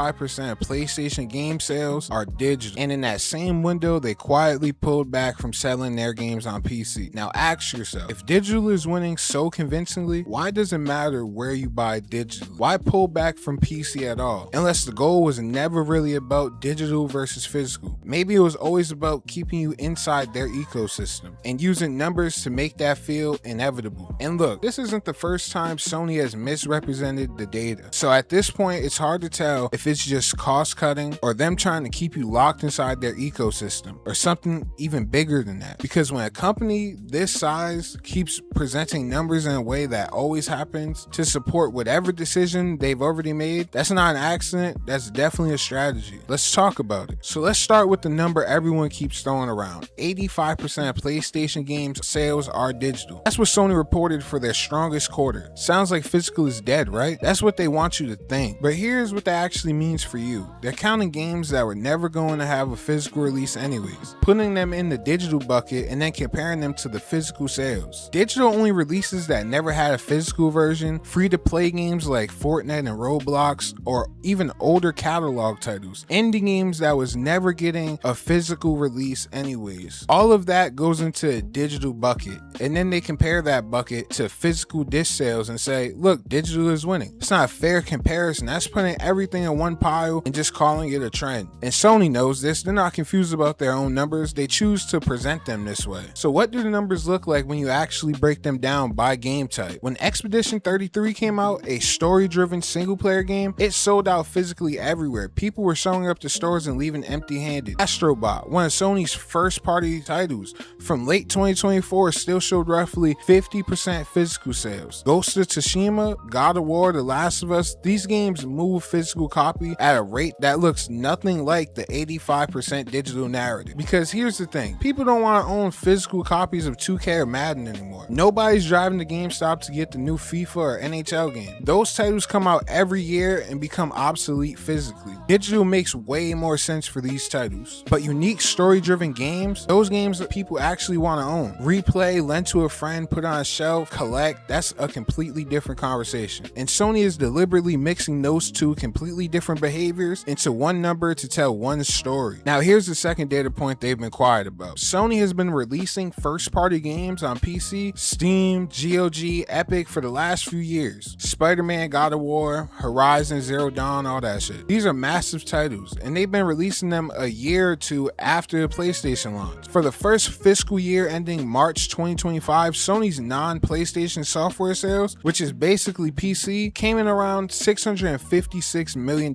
5% of PlayStation game sales are digital, and in that same window, they quietly pulled back from selling their games on PC. Now ask yourself, if digital is winning so convincingly, why does it matter where you buy digital? Why pull back from PC at all? Unless the goal was never really about digital versus physical. Maybe it was always about keeping you inside their ecosystem and using numbers to make that feel inevitable. And look, this isn't the first time Sony has misrepresented the data. So at this point, it's hard to tell if it's just cost cutting or them trying to keep you locked inside their ecosystem or something even bigger than that. Because when a company this size keeps presenting numbers in a way that always happens to support whatever decision they've already made, that's not an accident, that's definitely a strategy. Let's talk about it. So let's start with the number everyone keeps throwing around. 85% of PlayStation games sales are digital. That's what Sony reported for their strongest quarter. Sounds like physical is dead, right? That's what they want you to think. But here's what that actually means for you. They're counting games that were never going to have a physical release anyways, putting them in the digital bucket and then comparing them to the physical sales. Digital only releases that never had a physical version, free-to-play games like Fortnite and Roblox, or even older catalog titles, indie games that was never getting a physical release anyways. All of that goes into a digital bucket, and then they compare that bucket to physical disc sales and say, look, digital is winning. It's not a fair comparison. That's putting everything in one pile and just calling it a trend. And Sony knows this. They're not confused about their own numbers. They choose to present them this way. So what do the numbers look like when you actually break them down by game type? When Expedition 33 came out, a story-driven single-player game, it sold out physically everywhere. People were showing up to stores and leaving empty-handed. Astrobot, one of Sony's first-party titles from late 2024, still showed roughly 50% physical sales. Ghost of Tsushima, God of War, The Last of Us, these games move physical copy at a rate that looks nothing like the 85% digital narrative. Because here's the thing, people don't want to own physical copies of 2K or Madden anymore. Nobody's driving to GameStop to get the new FIFA or NHL game. Those titles come out every year and become obsolete physically. Digital makes way more sense for these titles. But unique story-driven games, those games that people actually want to own, replay, lend to a friend, put on a shelf, collect, that's a completely different conversation. And Sony is deliberately mixing those two completely different behaviors into one number to tell one story. Now here's the second data point they've been quiet about. Sony has been releasing first-party games on PC, Steam, GOG, Epic for the last few years. Spider-Man, God of War, Horizon Zero Dawn, all that shit. These are massive titles, and they've been releasing them a year or two after the PlayStation launch. For the first fiscal year ending March 2025, Sony's non-PlayStation software sales, which is basically PC, came in around $656 million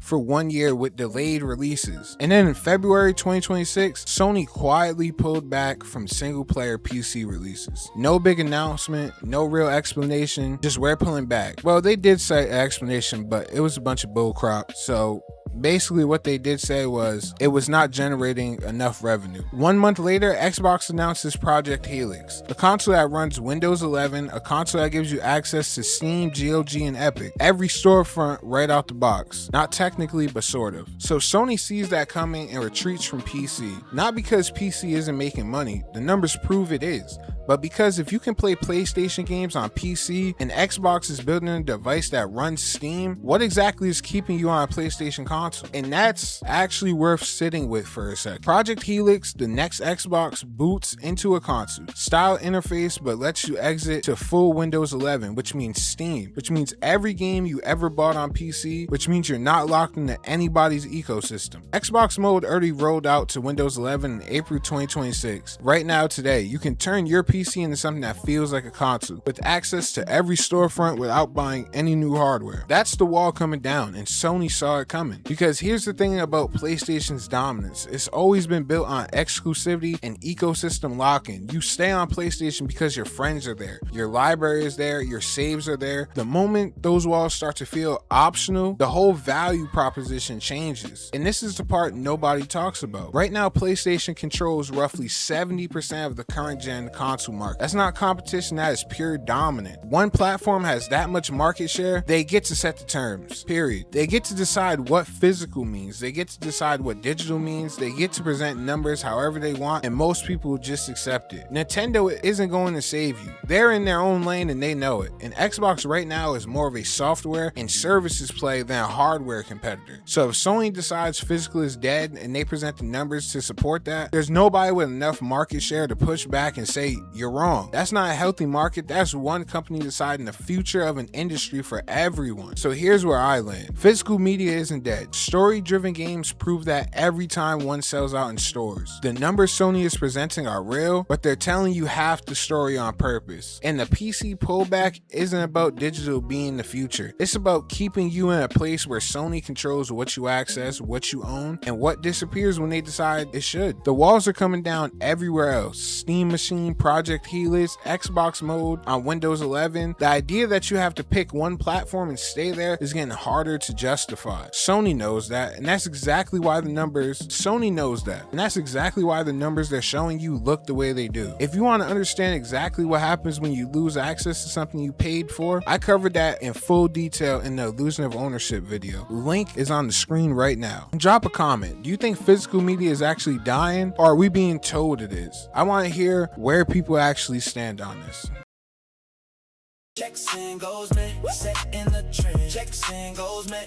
for 1 year with delayed releases. And then in February 2026, Sony quietly pulled back from single-player PC releases. No big announcement, no real explanation, just we're pulling back. Well, they did cite an explanation, but it was a bunch of bullcrap. So basically what they did say was it was not generating enough revenue. 1 month later, Xbox announces Project Helix, a console that runs Windows 11, a console that gives you access to Steam, GOG, and Epic. Every storefront right out the box. Not technically, but sort of. So Sony sees that coming and retreats from PC. Not because PC isn't making money, the numbers prove it is, but because if you can play PlayStation games on PC and Xbox is building a device that runs Steam, what exactly is keeping you on a PlayStation console? And that's actually worth sitting with for a sec. Project Helix, the next Xbox, boots into a console. Style interface, but lets you exit to full Windows 11, which means Steam, which means every game you ever bought on PC, which means you're not locked into anybody's ecosystem. Xbox mode already rolled out to Windows 11 in April 2026. Right now, today, you can turn your PC into something that feels like a console, with access to every storefront without buying any new hardware. That's the wall coming down, and Sony saw it coming. Because here's the thing about PlayStation's dominance, it's always been built on exclusivity and ecosystem lock-in. You stay on PlayStation because your friends are there, your library is there, your saves are there. The moment those walls start to feel optional, the whole value proposition changes. And this is the part nobody talks about. Right now, PlayStation controls roughly 70% of the current gen console console market. That's not competition, that is pure dominant. One platform has that much market share, they get to set the terms, period. They get to decide what physical means, they get to decide what digital means, they get to present numbers however they want, and most people just accept it. Nintendo isn't going to save you. They're in their own lane and they know it. And Xbox right now is more of a software and services play than a hardware competitor. So if Sony decides physical is dead and they present the numbers to support that, there's nobody with enough market share to push back and say you're wrong. That's not a healthy market. That's one company deciding the future of an industry for everyone. So here's where I land. Physical media isn't dead. Story-driven games prove that every time one sells out in stores. The numbers Sony is presenting are real, but they're telling you half the story on purpose. And the PC pullback isn't about digital being the future. It's about keeping you in a place where Sony controls what you access, what you own, and what disappears when they decide it should. The walls are coming down everywhere else. Steam Machine, Project Helix, Xbox mode on Windows 11. The idea that you have to pick one platform and stay there is getting harder to justify. Sony knows that, and that's exactly why the numbers they're showing you look the way they do. If you want to understand exactly what happens when you lose access to something you paid for, I covered that in full detail in the illusion of ownership video. The link is on the screen right now. Drop a comment. Do you think physical media is actually dying, or are we being told it is? I want to hear where people actually stand on this. Checks and goes, man. Set in the trend. Checks and goes, man.